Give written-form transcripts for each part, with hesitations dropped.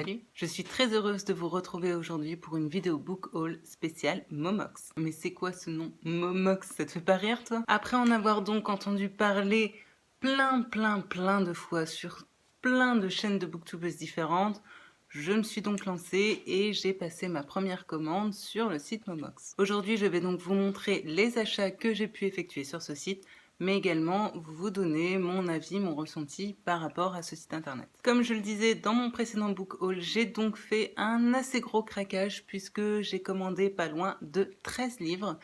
Salut, je suis très heureuse de vous retrouver aujourd'hui pour une vidéo book haul spéciale Momox. Mais c'est quoi ce nom Momox, ça te fait pas rire toi? Après en avoir donc entendu parler plein de fois sur plein de chaînes de booktubers différentes, je me suis donc lancée et j'ai passé ma première commande sur le site Momox. Aujourd'hui, je vais donc vous montrer les achats que j'ai pu effectuer sur ce site, mais également vous donner mon avis, mon ressenti par rapport à ce site internet. Comme je le disais dans mon précédent book haul, j'ai donc fait un assez gros craquage puisque j'ai commandé pas loin de 13 livres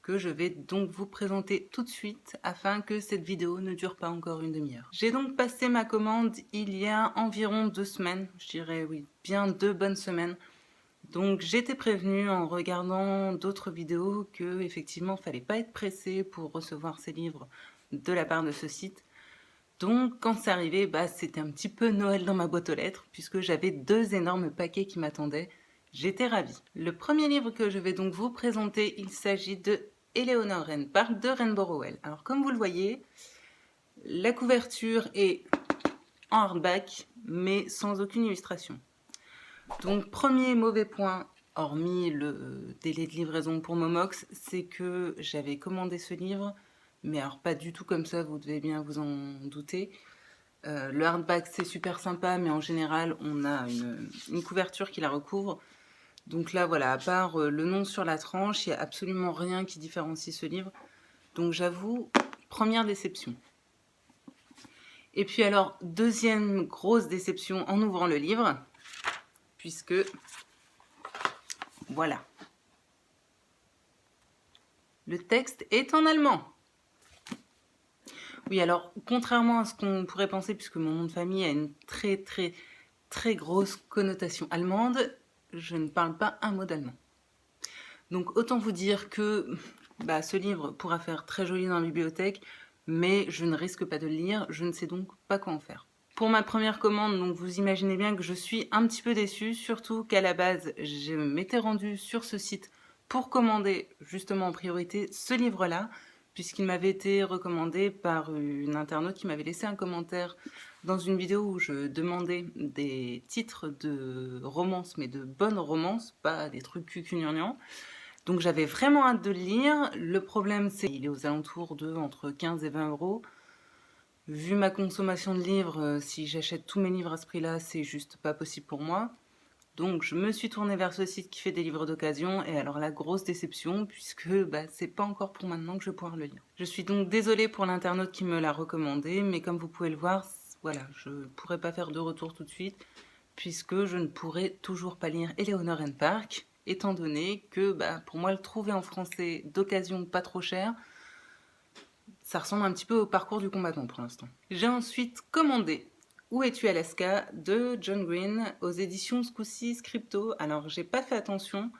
que je vais donc vous présenter tout de suite afin que cette vidéo ne dure pas encore une demi-heure. J'ai donc passé ma commande il y a environ 2 semaines, je dirais oui, bien 2 bonnes semaines. Donc j'étais prévenue en regardant d'autres vidéos que effectivement fallait pas être pressé pour recevoir ces livres de la part de ce site. Donc quand c'est arrivé, c'était un petit peu Noël dans ma boîte aux lettres puisque j'avais 2 énormes paquets qui m'attendaient. J'étais ravie. Le premier livre que je vais donc vous présenter, il s'agit de Eleanor Rain Park de Rainbow Rowell. Alors comme vous le voyez, la couverture est en hardback mais sans aucune illustration. Donc premier mauvais point, hormis le délai de livraison pour Momox, c'est que j'avais commandé ce livre, mais alors pas du tout comme ça, vous devez bien vous en douter. Le hardback c'est super sympa, mais en général on a une couverture qui la recouvre. Donc là voilà, à part le nom sur la tranche, il n'y a absolument rien qui différencie ce livre. Donc j'avoue, première déception. Et puis alors, deuxième grosse déception en ouvrant le livre, puisque voilà. Le texte est en allemand. Oui, alors, contrairement à ce qu'on pourrait penser, puisque mon nom de famille a une très grosse connotation allemande, je ne parle pas un mot d'allemand. Donc, autant vous dire que ce livre pourra faire très joli dans la bibliothèque, mais je ne risque pas de le lire, je ne sais donc pas quoi en faire. Pour ma première commande, donc vous imaginez bien que je suis un petit peu déçue, surtout qu'à la base, je m'étais rendue sur ce site pour commander justement en priorité ce livre-là, puisqu'il m'avait été recommandé par une internaute qui m'avait laissé un commentaire dans une vidéo où je demandais des titres de romances, mais de bonnes romances, pas des trucs cucugnangnang. Donc j'avais vraiment hâte de le lire. Le problème, c'est qu'il est aux alentours de entre 15 et 20 euros. Vu ma consommation de livres, si j'achète tous mes livres à ce prix-là, c'est juste pas possible pour moi. Donc je me suis tournée vers ce site qui fait des livres d'occasion, et alors la grosse déception, puisque c'est pas encore pour maintenant que je vais pouvoir le lire. Je suis donc désolée pour l'internaute qui me l'a recommandé, mais comme vous pouvez le voir, voilà, je pourrais pas faire de retour tout de suite, puisque je ne pourrai toujours pas lire Eleanor Rain Park, étant donné que pour moi le trouver en français d'occasion pas trop cher, ça ressemble un petit peu au parcours du combattant pour l'instant. J'ai ensuite commandé Où es-tu Alaska de John Green aux éditions ce coup-ci Scripto. Alors j'ai pas fait attention,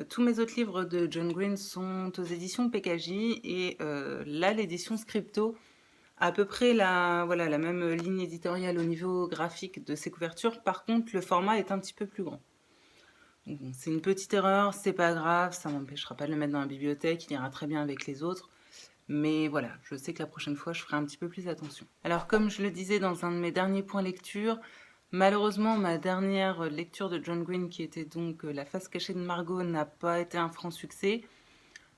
tous mes autres livres de John Green sont aux éditions PKJ et là l'édition Scripto a à peu près la même ligne éditoriale au niveau graphique de ses couvertures. Par contre le format est un petit peu plus grand. Bon, c'est une petite erreur, c'est pas grave, ça m'empêchera pas de le mettre dans la bibliothèque, il ira très bien avec les autres. Mais voilà, je sais que la prochaine fois, je ferai un petit peu plus attention. Alors, comme je le disais dans un de mes derniers points lecture, malheureusement, ma dernière lecture de John Green, qui était donc La face cachée de Margot, n'a pas été un franc succès.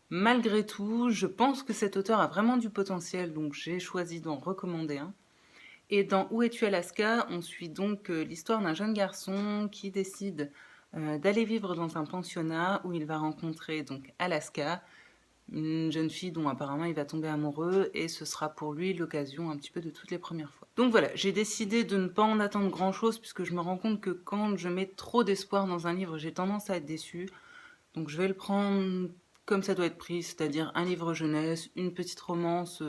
Malgré tout, je pense que cet auteur a vraiment du potentiel, donc j'ai choisi d'en recommander un. Et dans Où es-tu Alaska, on suit donc l'histoire d'un jeune garçon qui décide d'aller vivre dans un pensionnat où il va rencontrer donc Alaska, une jeune fille dont apparemment il va tomber amoureux, et ce sera pour lui l'occasion un petit peu de toutes les premières fois. Donc voilà, j'ai décidé de ne pas en attendre grand chose puisque je me rends compte que quand je mets trop d'espoir dans un livre, j'ai tendance à être déçue. Donc je vais le prendre comme ça doit être pris, c'est-à-dire un livre jeunesse, une petite romance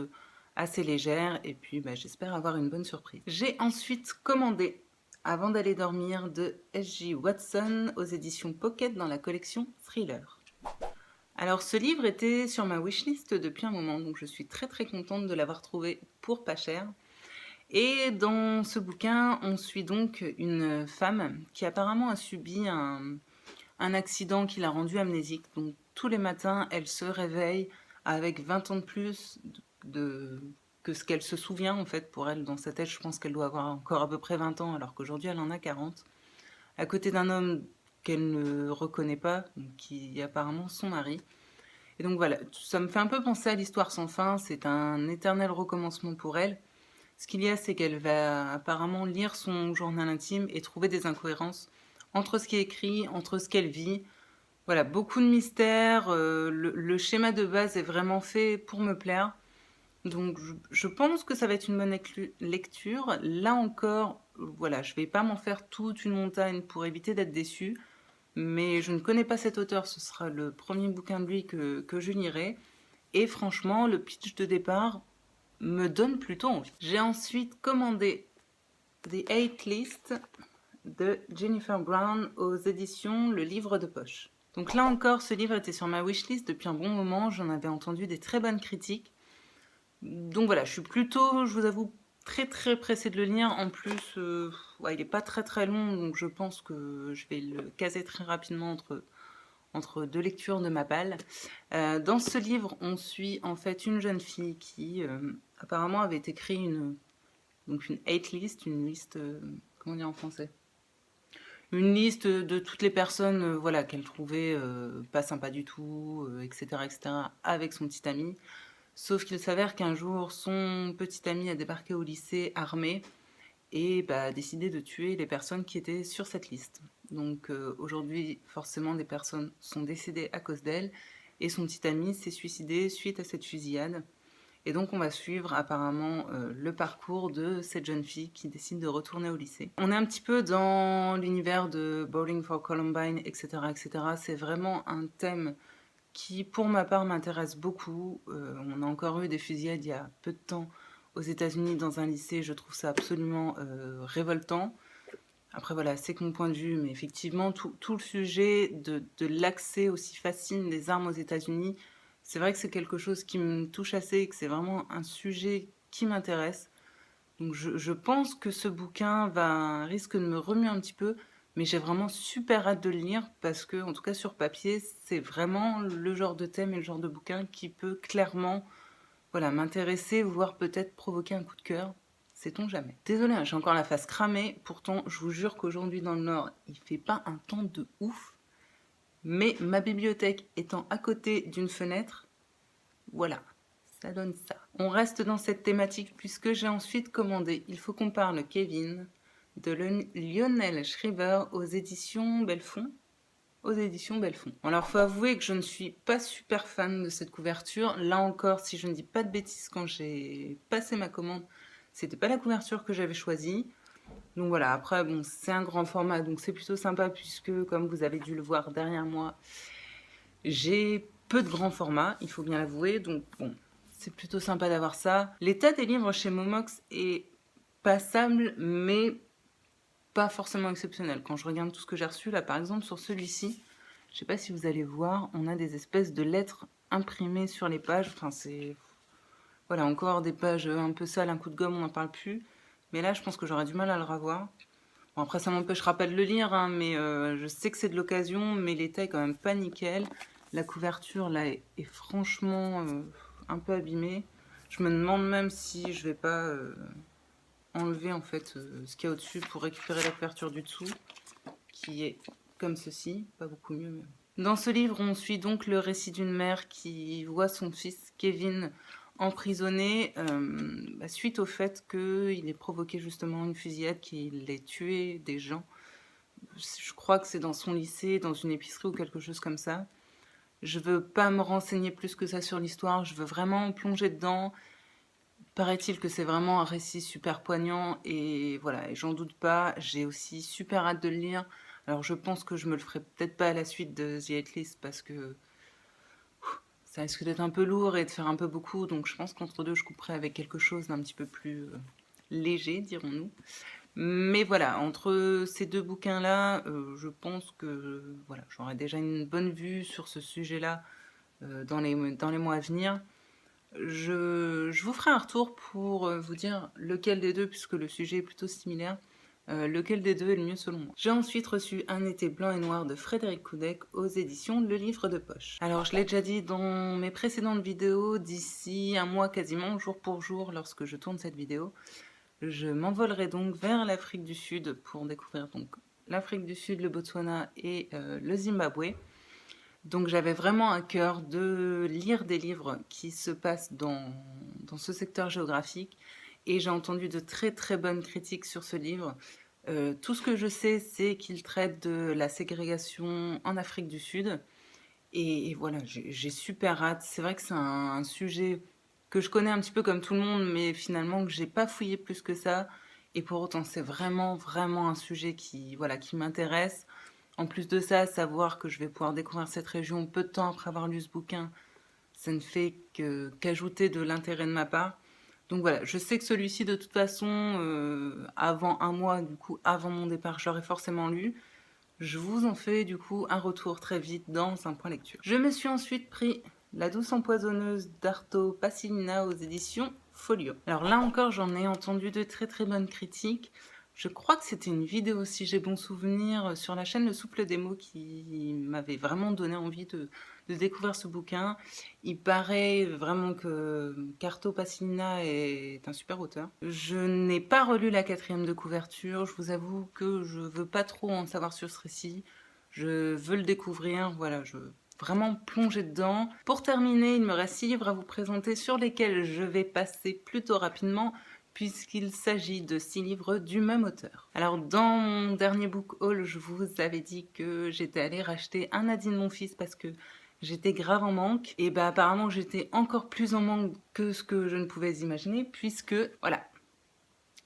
assez légère, et puis j'espère avoir une bonne surprise. J'ai ensuite commandé Avant d'aller dormir de S.J. Watson aux éditions Pocket dans la collection Thriller. Alors ce livre était sur ma wishlist depuis un moment, donc je suis très contente de l'avoir trouvé pour pas cher. Et dans ce bouquin, on suit donc une femme qui apparemment a subi un accident qui l'a rendue amnésique. Donc tous les matins, elle se réveille avec 20 ans de plus que ce qu'elle se souvient en fait. Pour elle, dans sa tête, je pense qu'elle doit avoir encore à peu près 20 ans, alors qu'aujourd'hui elle en a 40. à côté d'un homme qu'elle ne reconnaît pas, qui est apparemment son mari. Et donc voilà, ça me fait un peu penser à l'histoire sans fin, c'est un éternel recommencement pour elle. Ce qu'il y a, c'est qu'elle va apparemment lire son journal intime et trouver des incohérences entre ce qui est écrit, entre ce qu'elle vit. Voilà, beaucoup de mystères, le schéma de base est vraiment fait pour me plaire. Donc je pense que ça va être une bonne lecture. Là encore, voilà, je vais pas m'en faire toute une montagne pour éviter d'être déçue. Mais je ne connais pas cet auteur, ce sera le premier bouquin de lui que je lirai. Et franchement, le pitch de départ me donne plutôt envie. J'ai ensuite commandé The Eight List de Jennifer Brown aux éditions Le Livre de Poche. Donc là encore, ce livre était sur ma wishlist depuis un bon moment, j'en avais entendu des très bonnes critiques. Donc voilà, je suis plutôt, je vous avoue, très très pressée de le lire. En plus, ouais, il n'est pas très très long, donc je pense que je vais le caser très rapidement entre deux lectures de ma balle. Dans ce livre, on suit en fait une jeune fille qui apparemment avait écrit donc une hate list, une liste, comment dire en français, une liste de toutes les personnes voilà, qu'elle trouvait pas sympa du tout, etc., etc., avec son petit ami. Sauf qu'il s'avère qu'un jour, son petit ami a débarqué au lycée armé et a décidé de tuer les personnes qui étaient sur cette liste. Donc aujourd'hui, forcément, des personnes sont décédées à cause d'elle et son petit ami s'est suicidé suite à cette fusillade. Et donc on va suivre apparemment le parcours de cette jeune fille qui décide de retourner au lycée. On est un petit peu dans l'univers de Bowling for Columbine, etc. etc. C'est vraiment un thème qui, pour ma part, m'intéresse beaucoup. On a encore eu des fusillades il y a peu de temps aux États-Unis dans un lycée. Je trouve ça absolument révoltant. Après, voilà, c'est que mon point de vue, mais effectivement, tout le sujet de l'accès aussi facile des armes aux États-Unis, c'est vrai que c'est quelque chose qui me touche assez et que c'est vraiment un sujet qui m'intéresse. Donc je pense que ce bouquin risque de me remuer un petit peu, mais j'ai vraiment super hâte de le lire parce que, en tout cas sur papier, c'est vraiment le genre de thème et le genre de bouquin qui peut clairement, voilà, m'intéresser, voire peut-être provoquer un coup de cœur. Sait-on jamais. Désolée, hein, j'ai encore la face cramée. Pourtant, je vous jure qu'aujourd'hui dans le Nord, il fait pas un temps de ouf. Mais ma bibliothèque étant à côté d'une fenêtre, voilà, ça donne ça. On reste dans cette thématique puisque j'ai ensuite commandé Il faut qu'on parle Kevin de Lionel Shriver aux éditions Belfond. Aux éditions Belfond. Alors, faut avouer que je ne suis pas super fan de cette couverture. Là encore, si je ne dis pas de bêtises, quand j'ai passé ma commande, c'était pas la couverture que j'avais choisie. Donc voilà, après, bon, c'est un grand format, donc c'est plutôt sympa puisque, comme vous avez dû le voir derrière moi, j'ai peu de grands formats, il faut bien l'avouer, donc bon, c'est plutôt sympa d'avoir ça. L'état des livres chez Momox est passable, mais pas forcément exceptionnel. Quand je regarde tout ce que j'ai reçu, là par exemple sur celui-ci, je sais pas si vous allez voir, on a des espèces de lettres imprimées sur les pages, enfin c'est... Voilà, encore des pages un peu sales, un coup de gomme, on n'en parle plus. Mais là, je pense que j'aurais du mal à le revoir. Bon, après, ça m'empêchera pas de le lire, hein, mais je sais que c'est de l'occasion, mais l'état est quand même pas nickel. La couverture, là, est franchement un peu abîmée. Je me demande même si je vais pas enlever, en fait, ce qu'il y a au-dessus pour récupérer la couverture du dessous, qui est comme ceci, pas beaucoup mieux. Mais... Dans ce livre, on suit donc le récit d'une mère qui voit son fils Kevin emprisonné suite au fait qu'il ait provoqué justement une fusillade, qu'il ait tué des gens. Je crois que c'est dans son lycée, dans une épicerie ou quelque chose comme ça. Je veux pas me renseigner plus que ça sur l'histoire, je veux vraiment plonger dedans. Paraît-il que c'est vraiment un récit super poignant et voilà, et j'en doute pas, j'ai aussi super hâte de le lire. Alors je pense que je me le ferai peut-être pas à la suite de The Hate List parce que ça risque d'être un peu lourd et de faire un peu beaucoup, donc je pense qu'entre deux je couperai avec quelque chose d'un petit peu plus léger, dirons-nous. Mais voilà, entre ces deux bouquins-là, je pense que voilà, j'aurai déjà une bonne vue sur ce sujet-là dans les mois à venir. Je vous ferai un retour pour vous dire lequel des deux, puisque le sujet est plutôt similaire, lequel des deux est le mieux selon moi. J'ai ensuite reçu Un été blanc et noir de Frédéric Coudec aux éditions Le Livre de Poche. Alors je l'ai déjà dit dans mes précédentes vidéos, d'ici un mois quasiment, jour pour jour, lorsque je tourne cette vidéo, je m'envolerai donc vers l'Afrique du Sud pour découvrir donc l'Afrique du Sud, le Botswana et le Zimbabwe. Donc j'avais vraiment à cœur de lire des livres qui se passent dans ce secteur géographique et j'ai entendu de très très bonnes critiques sur ce livre. Tout ce que je sais, c'est qu'il traite de la ségrégation en Afrique du Sud. Et voilà, j'ai super hâte. C'est vrai que c'est un sujet que je connais un petit peu comme tout le monde, mais finalement que j'ai pas fouillé plus que ça. Et pour autant, c'est vraiment, vraiment un sujet voilà, qui m'intéresse. En plus de ça, savoir que je vais pouvoir découvrir cette région peu de temps après avoir lu ce bouquin, ça ne fait qu'ajouter de l'intérêt de ma part. Donc voilà, je sais que celui-ci, de toute façon, avant un mois, du coup, avant mon départ, je l'aurais forcément lu. Je vous en fais du coup un retour très vite dans un point lecture. Je me suis ensuite pris La douce empoisonneuse d'Arto Passinina aux éditions Folio. Alors là encore, j'en ai entendu de très très bonnes critiques. Je crois que c'était une vidéo, si j'ai bon souvenir, sur la chaîne Le Souffle des mots qui m'avait vraiment donné envie de découvrir ce bouquin. Il paraît vraiment que Carto Passinina est un super auteur. Je n'ai pas relu la 4e de couverture. Je vous avoue que je veux pas trop en savoir sur ce récit. Je veux le découvrir. Voilà, je veux vraiment plonger dedans. Pour terminer, il me reste 6 livres à vous présenter sur lesquels je vais passer plutôt rapidement puisqu'il s'agit de 6 livres du même auteur. Alors dans mon dernier book haul, je vous avais dit que j'étais allée racheter un Nadine mon fils parce que j'étais grave en manque. Et bah apparemment j'étais encore plus en manque que ce que je ne pouvais imaginer puisque voilà,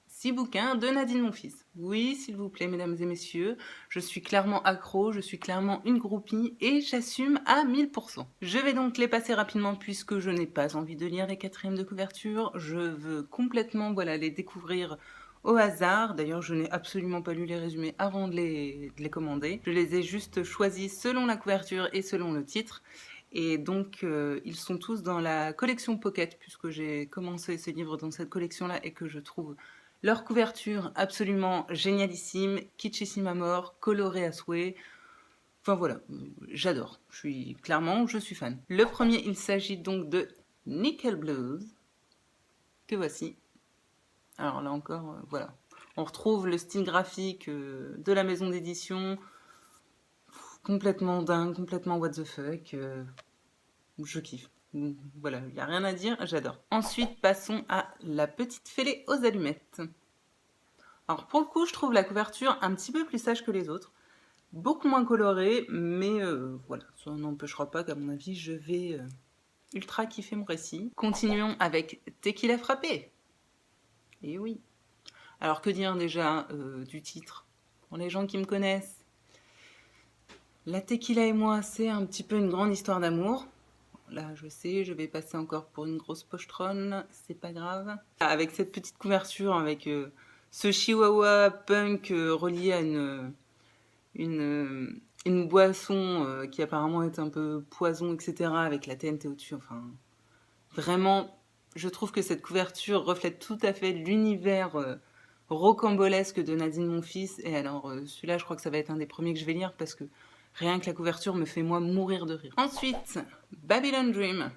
6 bouquins de Nadine mon fils. Oui, s'il vous plaît, mesdames et messieurs, je suis clairement accro, je suis clairement une groupie et j'assume à 1000%. Je vais donc les passer rapidement puisque je n'ai pas envie de lire les 4e de couverture. Je veux complètement voilà, les découvrir au hasard. D'ailleurs, je n'ai absolument pas lu les résumés avant de les commander. Je les ai juste choisis selon la couverture et selon le titre. Et donc, ils sont tous dans la collection Pocket puisque j'ai commencé ces livres dans cette collection-là et que je trouve leur couverture absolument génialissime, kitschissime à mort, colorée à souhait. Enfin voilà, j'adore. Je suis fan. Le premier, il s'agit donc de Nickel Blues, que voici. Alors là encore, voilà. On retrouve le style graphique de la maison d'édition, complètement dingue, complètement what the fuck. Je kiffe. Voilà, il n'y a rien à dire, j'adore. Ensuite, passons à La petite fêlée aux allumettes. Alors pour le coup, je trouve la couverture un petit peu plus sage que les autres, beaucoup moins colorée, mais voilà, ça n'empêchera pas qu'à mon avis, je vais ultra kiffer mon récit. Continuons avec Tequila frappé. Et oui. Alors que dire déjà du titre? Pour les gens qui me connaissent, la tequila et moi, c'est un petit peu une grande histoire d'amour. Là, je sais, je vais passer encore pour une grosse pochetronne, c'est pas grave. Avec cette petite couverture, avec ce chihuahua punk relié à une boisson qui apparemment est un peu poison, etc., avec la TNT au-dessus. Enfin, vraiment, je trouve que cette couverture reflète tout à fait l'univers rocambolesque de Nadine mon fils. Et alors, celui-là, je crois que ça va être un des premiers que je vais lire parce que rien que la couverture me fait moi mourir de rire. Ensuite, Babylon Dream.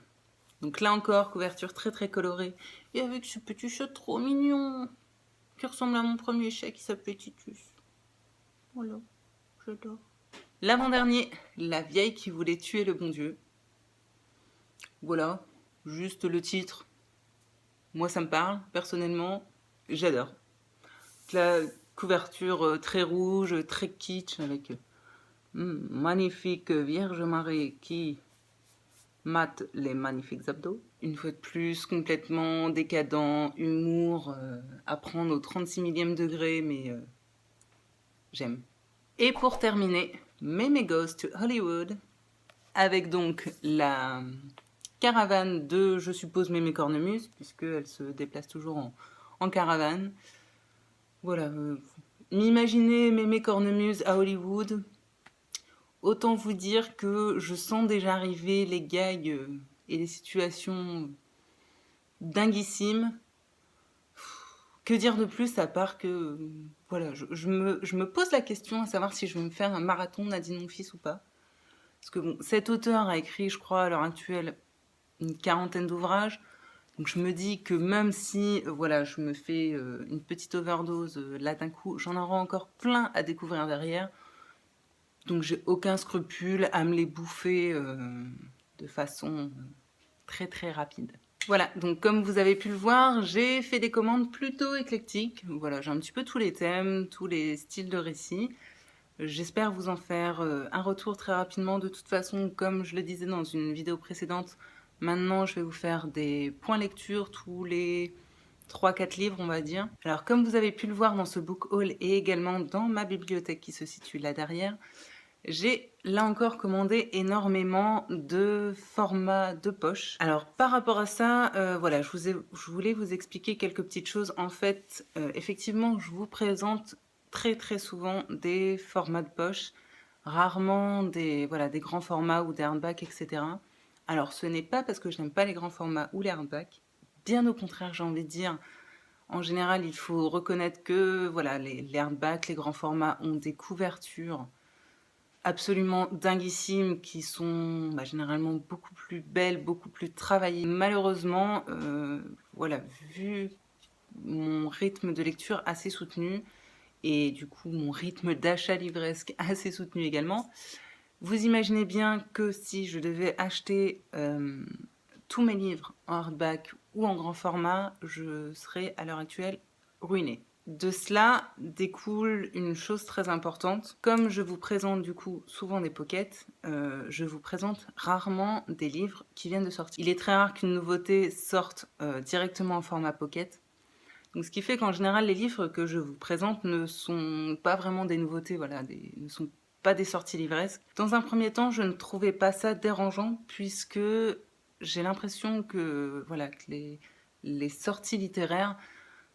Donc là encore, couverture très très colorée. Et avec ce petit chat trop mignon qui ressemble à mon premier chat qui s'appelait Titus. Voilà, j'adore. L'avant-dernier, La vieille qui voulait tuer le bon Dieu. Voilà, juste le titre. Moi ça me parle, personnellement, j'adore. La couverture très rouge, très kitsch, avec magnifique Vierge Marie qui mate les magnifiques abdos. Une fois de plus, complètement décadent, humour, à prendre au 36 millième degré, mais j'aime. Et pour terminer, Meme Goes to Hollywood, avec donc la caravane de, je suppose, Mémé Cornemuse, puisqu'elle se déplace toujours en caravane. Voilà, m'imaginer Mémé Cornemuse à Hollywood, autant vous dire que je sens déjà arriver les gags et les situations dinguissimes. Que dire de plus à part que, voilà, je me pose la question à savoir si je vais me faire un marathon Nadine mon fils ou pas. Parce que bon, cet auteur a écrit, je crois, à l'heure actuelle, une 40aine d'ouvrages. Donc je me dis que même si voilà, je me fais une petite overdose là d'un coup, j'en aurai encore plein à découvrir derrière. Donc j'ai aucun scrupule à me les bouffer de façon très très rapide. Voilà, donc comme vous avez pu le voir, j'ai fait des commandes plutôt éclectiques. Voilà, j'ai un petit peu tous les thèmes, tous les styles de récits. J'espère vous en faire un retour très rapidement. De toute façon, comme je le disais dans une vidéo précédente, maintenant je vais vous faire des points lecture tous les 3-4 livres, on va dire. Alors comme vous avez pu le voir dans ce book haul et également dans ma bibliothèque qui se situe là derrière, j'ai là encore commandé énormément de formats de poche. Alors par rapport à ça, voilà, je voulais vous expliquer quelques petites choses. En fait, effectivement, je vous présente très très souvent des formats de poche, rarement des, voilà, des grands formats ou des hardbacks, etc. Alors ce n'est pas parce que je n'aime pas les grands formats ou les hardbacks, bien au contraire, j'ai envie de dire. En général, il faut reconnaître que voilà, les hardbacks, les grands formats ont des couvertures absolument dinguissimes qui sont généralement beaucoup plus belles, beaucoup plus travaillées. Malheureusement, voilà, vu mon rythme de lecture assez soutenu et du coup mon rythme d'achat livresque assez soutenu également, vous imaginez bien que si je devais acheter tous mes livres en hardback ou en grand format, je serais à l'heure actuelle ruinée. De cela découle une chose très importante. Comme je vous présente du coup souvent des pockets, je vous présente rarement des livres qui viennent de sortir. Il est très rare qu'une nouveauté sorte directement en format pocket. Donc, ce qui fait qu'en général, les livres que je vous présente ne sont pas vraiment des nouveautés, voilà, ne sont pas des sorties livresques. Dans un premier temps, je ne trouvais pas ça dérangeant puisque j'ai l'impression que, voilà, que les sorties littéraires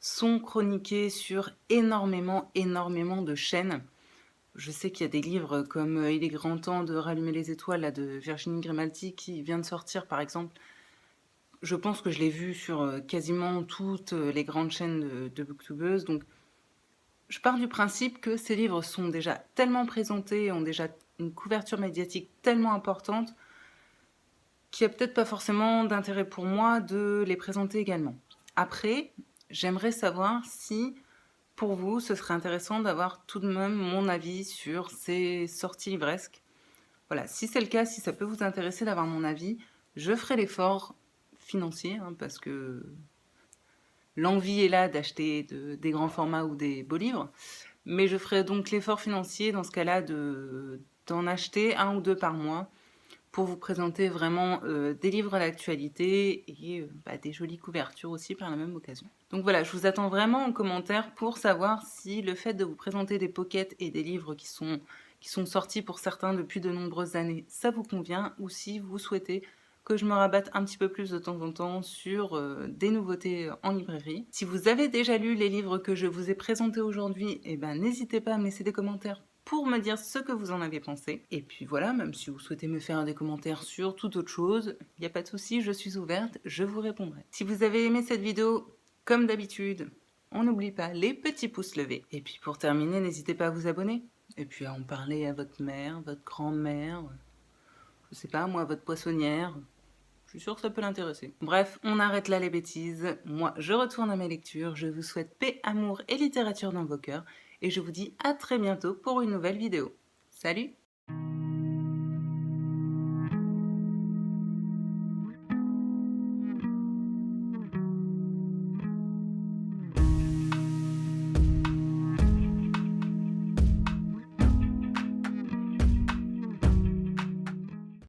sont chroniquées sur énormément de chaînes. Je sais qu'il y a des livres comme Il est grand temps de rallumer les étoiles là, de Virginie Grimaldi qui vient de sortir par exemple. Je pense que je l'ai vu sur quasiment toutes les grandes chaînes de booktubeuses. Donc je pars du principe que ces livres sont déjà tellement présentés, ont déjà une couverture médiatique tellement importante qu'il n'y a peut-être pas forcément d'intérêt pour moi de les présenter également. Après, j'aimerais savoir si, pour vous, ce serait intéressant d'avoir tout de même mon avis sur ces sorties livresques. Voilà, si c'est le cas, si ça peut vous intéresser d'avoir mon avis, je ferai l'effort financier, hein, parce que l'envie est là d'acheter des grands formats ou des beaux livres, mais je ferai donc l'effort financier dans ce cas-là d'en acheter 1 ou 2 par mois pour vous présenter vraiment des livres d'actualité et des jolies couvertures aussi par la même occasion. Donc voilà, je vous attends vraiment en commentaire pour savoir si le fait de vous présenter des pockets et des livres qui sont sortis pour certains depuis de nombreuses années, ça vous convient, ou si vous souhaitez que je me rabatte un petit peu plus de temps en temps sur des nouveautés en librairie. Si vous avez déjà lu les livres que je vous ai présentés aujourd'hui, n'hésitez pas à me laisser des commentaires pour me dire ce que vous en avez pensé. Et puis voilà, même si vous souhaitez me faire des commentaires sur toute autre chose, il n'y a pas de souci, je suis ouverte, je vous répondrai. Si vous avez aimé cette vidéo, comme d'habitude, on n'oublie pas les petits pouces levés. Et puis pour terminer, n'hésitez pas à vous abonner. Et puis à en parler à votre mère, votre grand-mère, je sais pas moi, votre poissonnière. Je suis sûre que ça peut l'intéresser. Bref, on arrête là les bêtises. Moi, je retourne à mes lectures. Je vous souhaite paix, amour et littérature dans vos cœurs. Et je vous dis à très bientôt pour une nouvelle vidéo. Salut!